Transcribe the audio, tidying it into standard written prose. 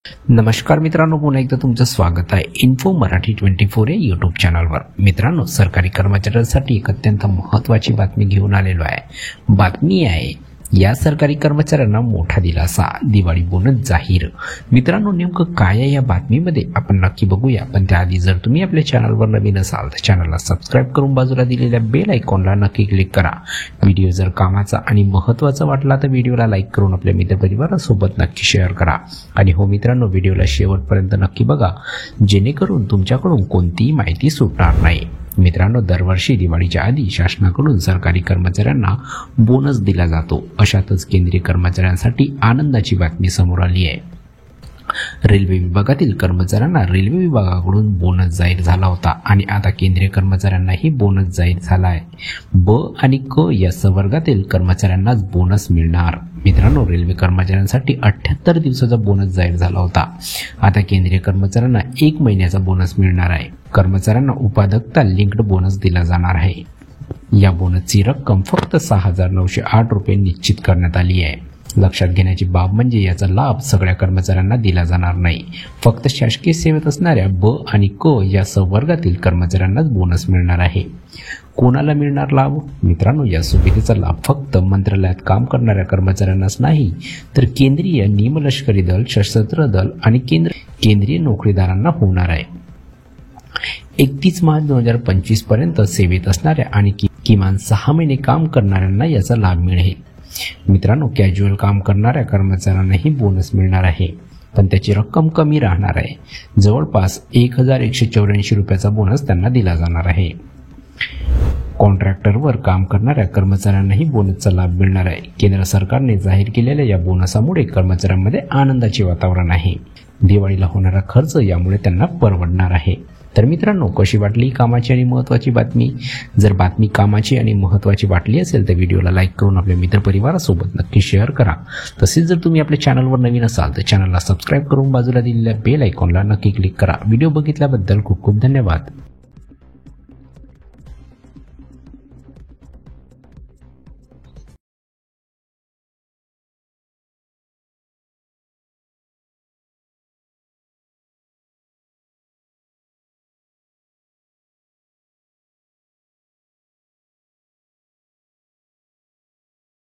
नमस्कार मित्रांनो, पुन्हा एकदा तुमचं स्वागत आहे इन्फो मराठी 24 या यूट्यूब चॅनलवर। मित्रांनो, सरकारी कर्मचाऱ्यांसाठी एक अत्यंत महत्त्वाची बातमी घेऊन आलेलो आहे। बातमी आहे या सरकारी कर्मचाऱ्यांना मोठा दिलासा, दिवाळी बोनस जाहीर। मित्रांनो, नेमकं काय आहे या बातमीमध्ये आपण नक्की बघूया, पण त्याआधी जर तुम्ही आपल्या चॅनलवर नवीन असाल तर चॅनलला सबस्क्राईब करून बाजूला दिलेल्या बेल आयकॉनला नक्की क्लिक करा। व्हिडिओ जर कामाचा आणि महत्त्वाचा वाटला तर व्हिडिओला लाईक करून आपल्या मित्रपरिवारासोबत नक्की शेअर करा। आणि हो मित्रांनो, व्हिडिओला शेवटपर्यंत नक्की बघा, जेणेकरून तुमच्याकडून कोणतीही माहिती सुटणार नाही। मित्रांनो, दरवर्षी दिवाळीच्या आधी शासनाकडून सरकारी कर्मचाऱ्यांना बोनस दिला जातो। अशातच केंद्रीय कर्मचाऱ्यांसाठी आनंदाची बातमी समोर आली आहे। रेल्वे विभागातील कर्मचाऱ्यांना रेल्वे विभागाकडून बोनस जाहीर झाला होता आणि आता केंद्रीय कर्मचाऱ्यांनाही बोनस जाहीर झाला आहे। ब आणि क या संवर्गातील कर्मचाऱ्यांनाच बोनस मिळणार। मित्रांनो, रेल्वे कर्मचाऱ्यांसाठी 78 दिवसाचा बोनस जाहीर झाला होता। आता केंद्रीय कर्मचाऱ्यांना 1 महिन्याचा बोनस मिळणार आहे। कर्मचाऱ्यांना उत्पादकता लिंक्ड बोनस दिला जाणार आहे। या बोनसची रक्कम फक्त 6,908 रुपये निश्चित करण्यात आली आहे। लक्षात घेण्याची बाब म्हणजे याचा लाभ सगळ्या कर्मचाऱ्यांना दिला जाणार नाही, फक्त शासकीय सेवेत असणाऱ्या ब आणि क या संवर्गातील कर्मचाऱ्यांनाच बोनस मिळणार आहे। कोणाला मिळणार लाभ? मित्रांनो, या सुविधेचा लाभ फक्त मंत्रालयात काम करणाऱ्या कर्मचाऱ्यांनाच नाही, तर केंद्रीय निमलष्करी दल, सशस्त्र दल आणि केंद्रीय नोकरीदारांना होणार आहे। 31 मार्च 2025 पर्यंत सेवेत असणाऱ्या आणि किमान 6 महिने काम करणाऱ्यांना याचा लाभ मिळेल। मित्रांनो, कॅज्युअल काम करणाऱ्या कर्मचाऱ्यांनाही बोनस मिळणार आहे, पण त्याची रक्कम कमी राहणार आहे। जवळपास 1,184 रुपयाचा बोनस त्यांना दिला जाणार आहे। कॉन्ट्रॅक्टरवर काम करणाऱ्या कर्मचाऱ्यांनाही बोनसचा लाभ मिळणार आहे। केंद्र सरकारने जाहीर केलेल्या या बोनसामुळे कर्मचाऱ्यांमध्ये आनंदाचे वातावरण आहे। दिवाळीला होणारा खर्च यामुळे त्यांना परवडणार आहे। तर मित्रांनो, कशी वाटली कामाची आणि महत्त्वाची बातमी? जर बातमी कामाची आणि महत्त्वाची वाटली असेल तर व्हिडिओला लाईक करून आपल्या मित्रपरिवारासोबत नक्की शेअर करा। तसेच जर तुम्ही आपल्या चॅनलवर नवीन असाल तर चॅनलला सबस्क्राईब करून बाजूला दिलेल्या बेल आयकॉनला नक्की क्लिक करा। व्हिडिओ बघितल्याबद्दल खूप खूप धन्यवाद।